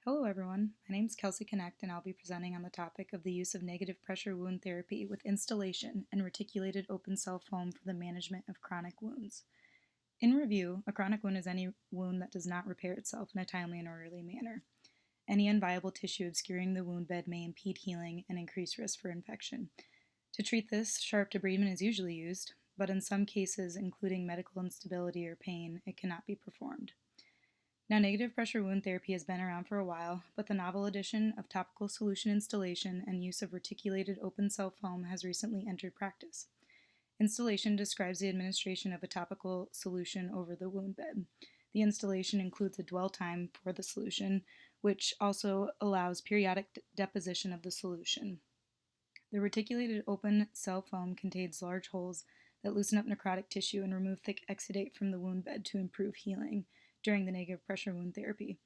Hello everyone, my name is Kelsey Connect and I'll be presenting on the topic of the use of negative pressure wound therapy with installation and reticulated open cell foam for the management of chronic wounds. In review, a chronic wound is any wound that does not repair itself in a timely and orderly manner. Any unviable tissue obscuring the wound bed may impede healing and increase risk for infection. To treat this, sharp debridement is usually used, but in some cases, including medical instability or pain, it cannot be performed. Now, negative pressure wound therapy has been around for a while, but the novel addition of topical solution installation and use of reticulated open cell foam has recently entered practice. Installation describes the administration of a topical solution over the wound bed. The installation includes a dwell time for the solution, which also allows periodic deposition of the solution. The reticulated open cell foam contains large holes that loosen up necrotic tissue and remove thick exudate from the wound bed to improve healing during the negative pressure wound therapy.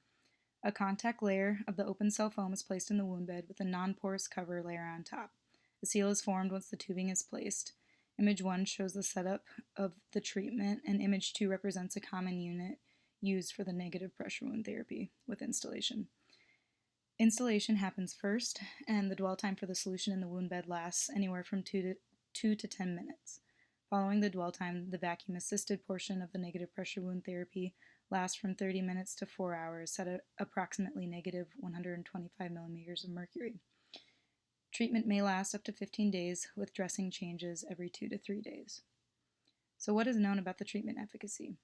A contact layer of the open cell foam is placed in the wound bed with a non-porous cover layer on top. A seal is formed once the tubing is placed. Image 1 shows the setup of the treatment, and Image 2 represents a common unit used for the negative pressure wound therapy with installation. Installation happens first, and the dwell time for the solution in the wound bed lasts anywhere from 2 to 10 minutes. Following the dwell time, the vacuum-assisted portion of the negative pressure wound therapy lasts from 30 minutes to 4 hours, set at approximately negative 125 millimeters of mercury. Treatment may last up to 15 days, with dressing changes every 2 to 3 days. So what is known about the treatment efficacy?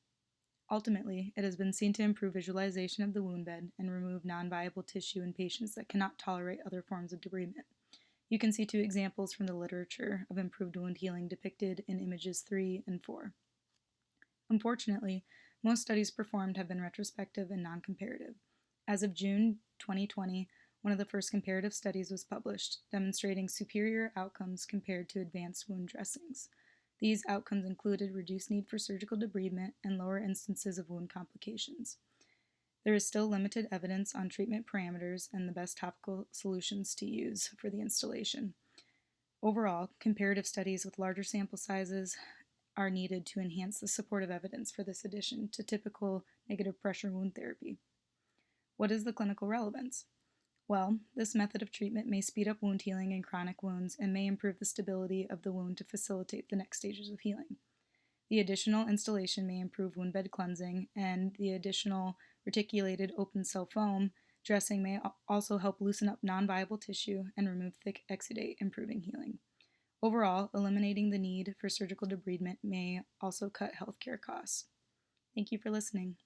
Ultimately, it has been seen to improve visualization of the wound bed and remove non-viable tissue in patients that cannot tolerate other forms of debridement. You can see 2 examples from the literature of improved wound healing depicted in images 3 and 4. Unfortunately, most studies performed have been retrospective and non-comparative. As of June 2020, one of the first comparative studies was published, demonstrating superior outcomes compared to advanced wound dressings. These outcomes included reduced need for surgical debridement and lower instances of wound complications. There is still limited evidence on treatment parameters and the best topical solutions to use for the installation. Overall, comparative studies with larger sample sizes are needed to enhance the supportive evidence for this addition to typical negative pressure wound therapy. What is the clinical relevance? Well, this method of treatment may speed up wound healing in chronic wounds and may improve the stability of the wound to facilitate the next stages of healing. The additional installation may improve wound bed cleansing, and the additional reticulated open cell foam dressing may also help loosen up non-viable tissue and remove thick exudate, improving healing. Overall, eliminating the need for surgical debridement may also cut healthcare costs. Thank you for listening.